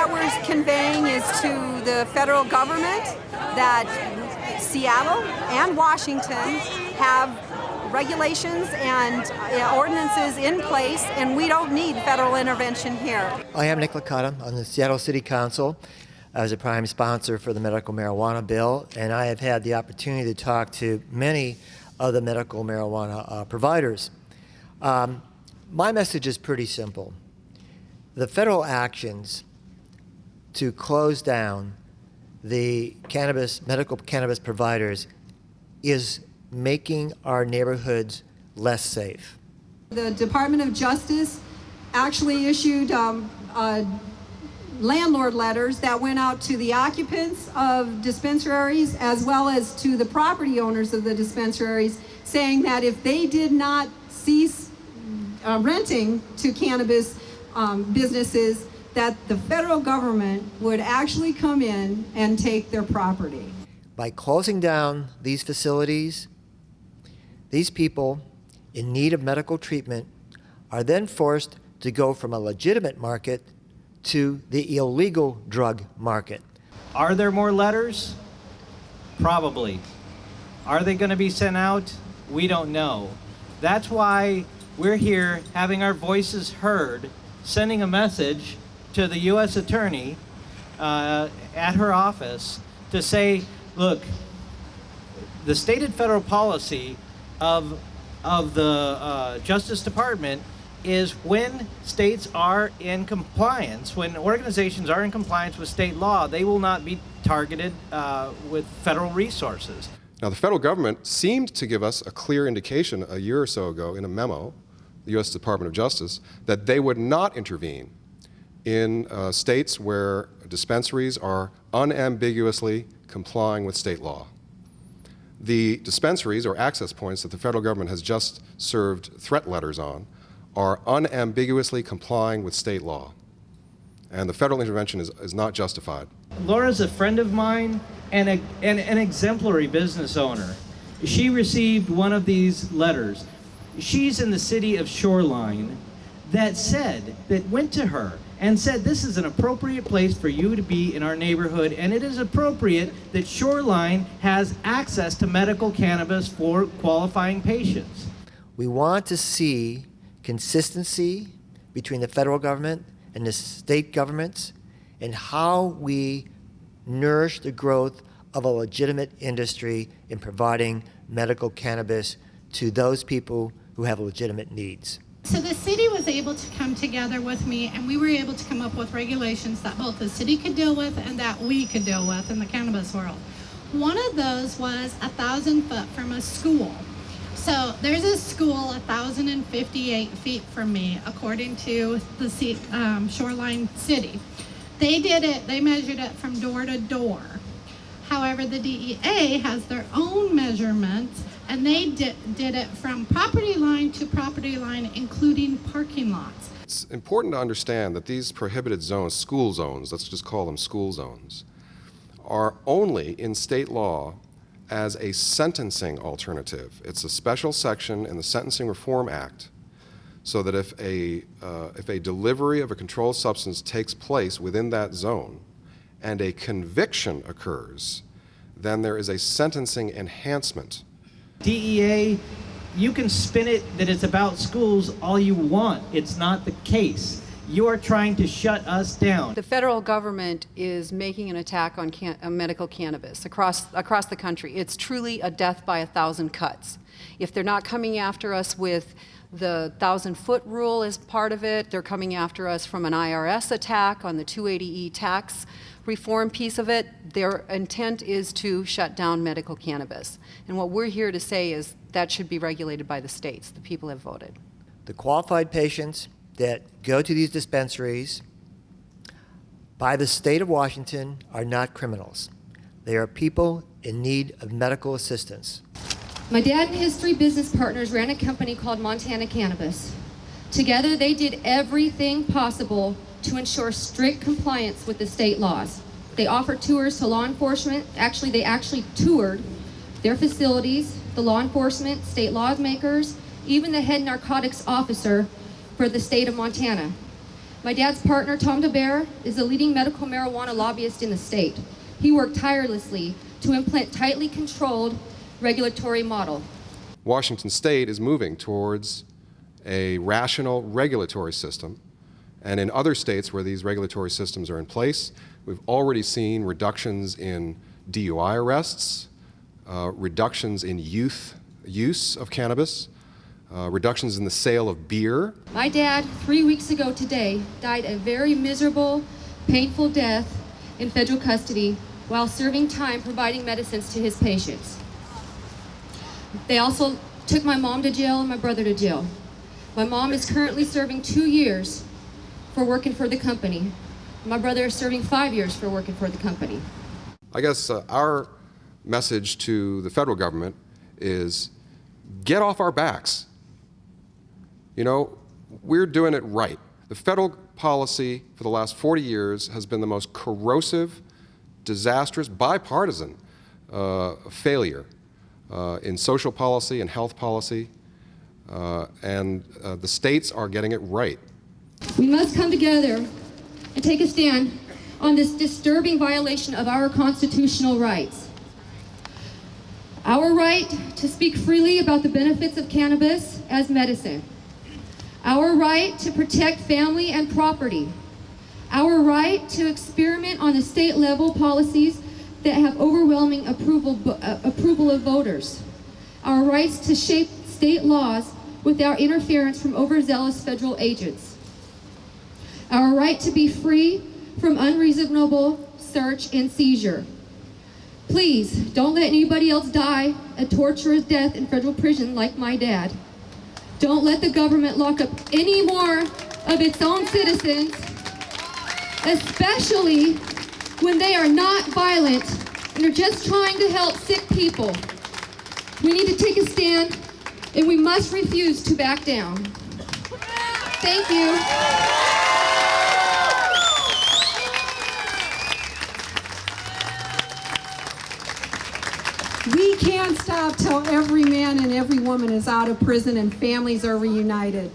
that we're conveying is to the federal government that Seattle and Washington have regulations and ordinances in place, and we don't need federal intervention here. I am Nick Lacata on the Seattle City Council as a prime sponsor for the medical marijuana bill, and I have had the opportunity to talk to many of the medical marijuana providers. My message is pretty simple. The federal actions to close down the medical cannabis providers is making our neighborhoods less safe. The Department of Justice actually issued landlord letters that went out to the occupants of dispensaries as well as to the property owners of the dispensaries, saying that if they did not cease renting to cannabis businesses, that the federal government would actually come in and take their property. By closing down these facilities, these people in need of medical treatment are then forced to go from a legitimate market to the illegal drug market. Are there more letters? Probably. Are they going to be sent out? We don't know. That's why we're here having our voices heard, sending a message to the U.S. Attorney at her office to say, look, the stated federal policy of the Justice Department is when states are in compliance, when organizations are in compliance with state law, they will not be targeted with federal resources. Now, the federal government seemed to give us a clear indication a year or so ago in a memo, the U.S. Department of Justice, that they would not intervene in states where dispensaries are unambiguously complying with state law. The dispensaries or access points that the federal government has just served threat letters on are unambiguously complying with state law. And the federal intervention is not justified. Laura's a friend of mine and an exemplary business owner. She received one of these letters. She's in the city of Shoreline that went to her and said, this is an appropriate place for you to be in our neighborhood, and it is appropriate that Shoreline has access to medical cannabis for qualifying patients. We want to see consistency between the federal government and the state governments in how we nourish the growth of a legitimate industry in providing medical cannabis to those people who have legitimate needs. So the city was able to come together with me, and we were able to come up with regulations that both the city could deal with and that we could deal with in the cannabis world. One of those was 1,000 foot from a school. So there's a school 1,058 feet from me, according to the Shoreline City. They measured it from door to door. However, the DEA has their own measurements, and they did it from property line to property line, including parking lots. It's important to understand that these prohibited zones, school zones, let's just call them school zones, are only in state law as a sentencing alternative. It's a special section in the Sentencing Reform Act, so that if a delivery of a controlled substance takes place within that zone and a conviction occurs, then there is a sentencing enhancement. DEA, you can spin it that it's about schools all you want. It's not the case. You are trying to shut us down. The federal government is making an attack on medical cannabis across the country. It's truly a death by 1,000 cuts. If they're not coming after us with the 1,000-foot rule as part of it, they're coming after us from an IRS attack on the 280E tax reform piece of it. Their intent is to shut down medical cannabis. And what we're here to say is that should be regulated by the states. The people have voted. The qualified patients that go to these dispensaries by the state of Washington are not criminals. They are people in need of medical assistance. My dad and his 3 business partners ran a company called Montana Cannabis. Together, they did everything possible to ensure strict compliance with the state laws. They offered tours to law enforcement. They actually toured their facilities, the law enforcement, state lawmakers, even the head narcotics officer for the state of Montana. My dad's partner, Tom DeBear, is the leading medical marijuana lobbyist in the state. He worked tirelessly to implement tightly controlled regulatory model. Washington State is moving towards a rational regulatory system. And in other states where these regulatory systems are in place, we've already seen reductions in DUI arrests, reductions in youth use of cannabis, reductions in the sale of beer. My dad, 3 weeks ago today, died a very miserable, painful death in federal custody while serving time providing medicines to his patients. They also took my mom to jail and my brother to jail. My mom is currently serving 2 years for working for the company. My brother is serving 5 years for working for the company. I guess our message to the federal government is get off our backs. You know, we're doing it right. The federal policy for the last 40 years has been the most corrosive, disastrous, bipartisan failure in social policy and health policy, and the states are getting it right. We must come together and take a stand on this disturbing violation of our constitutional rights. Our right to speak freely about the benefits of cannabis as medicine. Our right to protect family and property. Our right to experiment on the state level policies that have overwhelming approval of voters. Our rights to shape state laws without interference from overzealous federal agents. Our right to be free from unreasonable search and seizure. Please, don't let anybody else die a torturous death in federal prison like my dad. Don't let the government lock up any more of its own citizens, especially when they are not violent and are just trying to help sick people. We need to take a stand, and we must refuse to back down. Thank you. We can't stop till every man and every woman is out of prison and families are reunited.